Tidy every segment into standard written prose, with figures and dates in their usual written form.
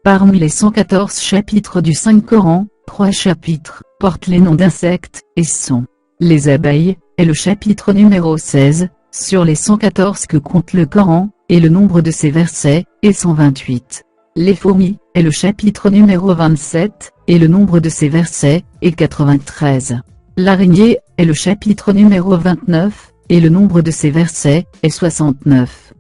Parmi les 114 chapitres du Saint-Coran, 3 chapitres portent les noms d'insectes, et sont les abeilles, et le chapitre numéro 16, sur les 114 que compte le Coran, et le nombre de ses versets, est 128. Les fourmis, est le chapitre numéro 27, et le nombre de ses versets, est 93. L'araignée, est le chapitre numéro 29, et le nombre de ses versets, est 69.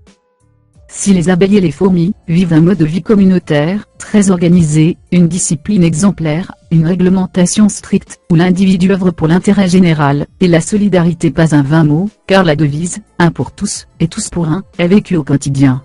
Si les abeilles et les fourmis vivent un mode de vie communautaire, très organisé, une discipline exemplaire, une réglementation stricte, où l'individu œuvre pour l'intérêt général, et la solidarité pas un vain mot, car la devise « un pour tous, et tous pour un » est vécue au quotidien.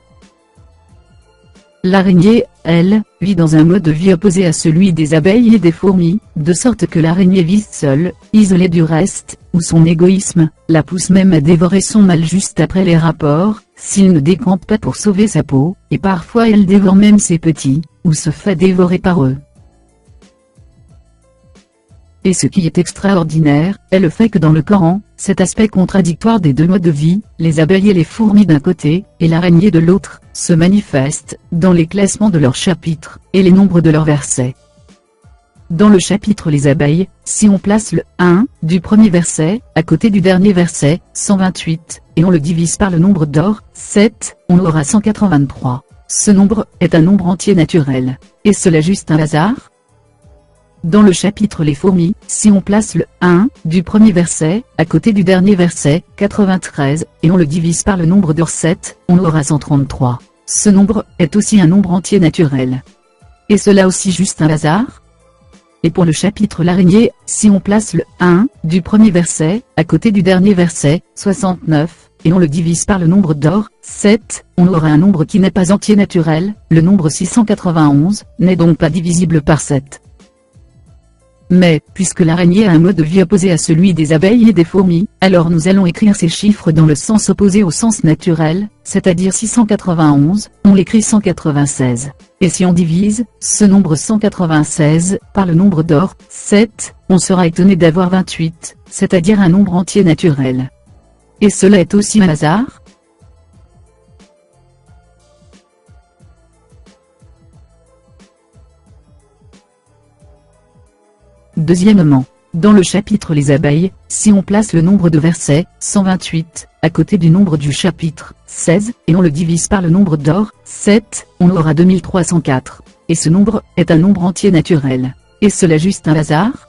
L'araignée, elle, vit dans un mode de vie opposé à celui des abeilles et des fourmis, de sorte que l'araignée vit seule, isolée du reste, où son égoïsme la pousse même à dévorer son mâle juste après les rapports, s'il ne décampe pas pour sauver sa peau, et parfois elle dévore même ses petits, ou se fait dévorer par eux. Et ce qui est extraordinaire, est le fait que dans le Coran, cet aspect contradictoire des deux modes de vie, les abeilles et les fourmis d'un côté, et l'araignée de l'autre, se manifeste dans les classements de leurs chapitres, et les nombres de leurs versets. Dans le chapitre les abeilles, si on place le 1 du premier verset, à côté du dernier verset, 128, et on le divise par le nombre d'or, 7, on aura 183. Ce nombre est un nombre entier naturel. Et cela juste un hasard ? Dans le chapitre les fourmis, si on place le 1 du premier verset, à côté du dernier verset, 93, et on le divise par le nombre d'or 7, on aura 133. Ce nombre est aussi un nombre entier naturel. Et cela aussi juste un hasard ? Et pour le chapitre l'araignée, si on place le 1 du premier verset, à côté du dernier verset, 69, et on le divise par le nombre d'or, 7, on aura un nombre qui n'est pas entier naturel, le nombre 691, n'est donc pas divisible par 7. Mais, puisque l'araignée a un mode de vie opposé à celui des abeilles et des fourmis, alors nous allons écrire ces chiffres dans le sens opposé au sens naturel, c'est-à-dire 691, on l'écrit 196. Et si on divise ce nombre 196 par le nombre d'or, 7, on sera étonné d'avoir 28, c'est-à-dire un nombre entier naturel. Et cela est aussi un hasard ? Deuxièmement, dans le chapitre les abeilles, si on place le nombre de versets, 128, à côté du nombre du chapitre, 16, et on le divise par le nombre d'or, 7, on aura 2304. Et ce nombre est un nombre entier naturel. Et cela juste un hasard ?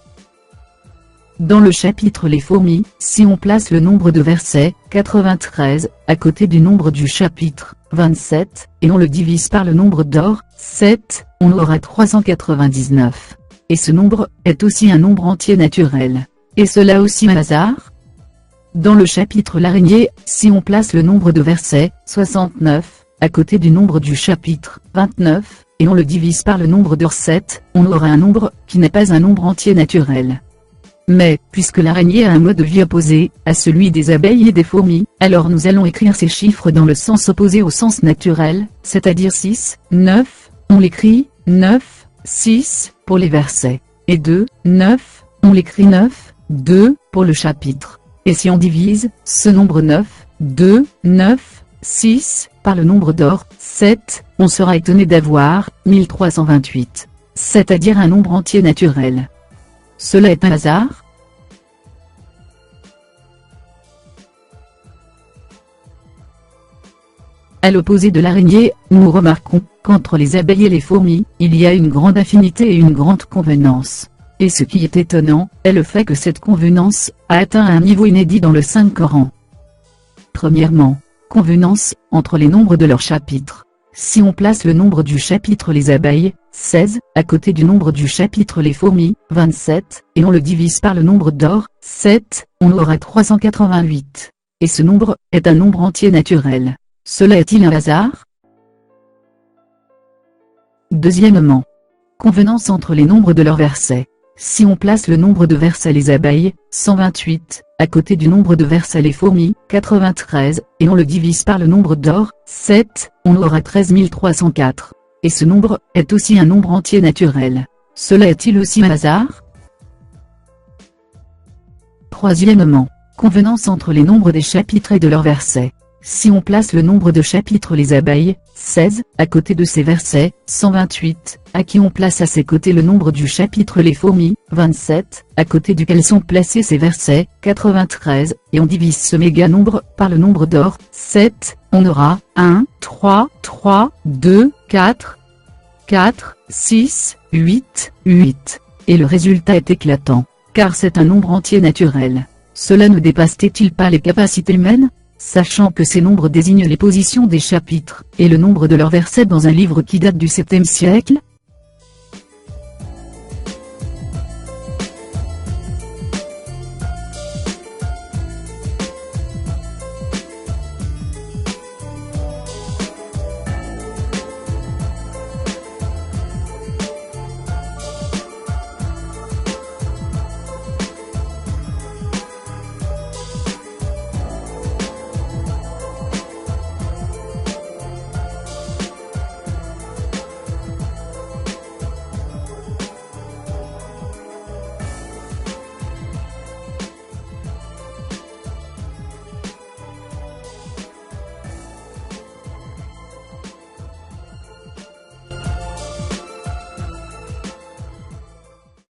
Dans le chapitre les fourmis, si on place le nombre de versets, 93, à côté du nombre du chapitre, 27, et on le divise par le nombre d'or, 7, on aura 399. Et ce nombre est aussi un nombre entier naturel. Et cela aussi un hasard ? Dans le chapitre l'araignée, si on place le nombre de versets, 69, à côté du nombre du chapitre, 29, et on le divise par le nombre d'or 7, on aura un nombre qui n'est pas un nombre entier naturel. Mais, puisque l'araignée a un mode de vie opposé à celui des abeilles et des fourmis, alors nous allons écrire ces chiffres dans le sens opposé au sens naturel, c'est-à-dire 6, 9, on l'écrit 9, 6, pour les versets. Et 2, 9, on l'écrit 9, 2, pour le chapitre. Et si on divise ce nombre 9, 2, 9, 6, par le nombre d'or, 7, on sera étonné d'avoir 1328. C'est-à-dire un nombre entier naturel. Cela est un hasard ? À l'opposé de l'araignée, nous remarquons qu'entre les abeilles et les fourmis, il y a une grande affinité et une grande convenance. Et ce qui est étonnant, est le fait que cette convenance a atteint un niveau inédit dans le Saint-Coran. Premièrement, convenance entre les nombres de leurs chapitres. Si on place le nombre du chapitre les abeilles, 16, à côté du nombre du chapitre les fourmis, 27, et on le divise par le nombre d'or, 7, on aura 388. Et ce nombre est un nombre entier naturel. Cela est-il un hasard ? Deuxièmement, convenance entre les nombres de leurs versets. Si on place le nombre de versets les abeilles, 128, à côté du nombre de versets les fourmis, 93, et on le divise par le nombre d'or, 7, on aura 13 304. Et ce nombre est aussi un nombre entier naturel. Cela est-il aussi un hasard ? Troisièmement, convenance entre les nombres des chapitres et de leurs versets. Si on place le nombre de chapitres les abeilles, 16, à côté de ces versets, 128, à qui on place à ses côtés le nombre du chapitre les fourmis, 27, à côté duquel sont placés ces versets, 93, et on divise ce méga nombre par le nombre d'or, 7, on aura 1, 3, 3, 2, 4, 4, 6, 8, 8. Et le résultat est éclatant, car c'est un nombre entier naturel. Cela ne dépasse-t-il pas les capacités humaines? Sachant que ces nombres désignent les positions des chapitres, et le nombre de leurs versets dans un livre qui date du 7e siècle,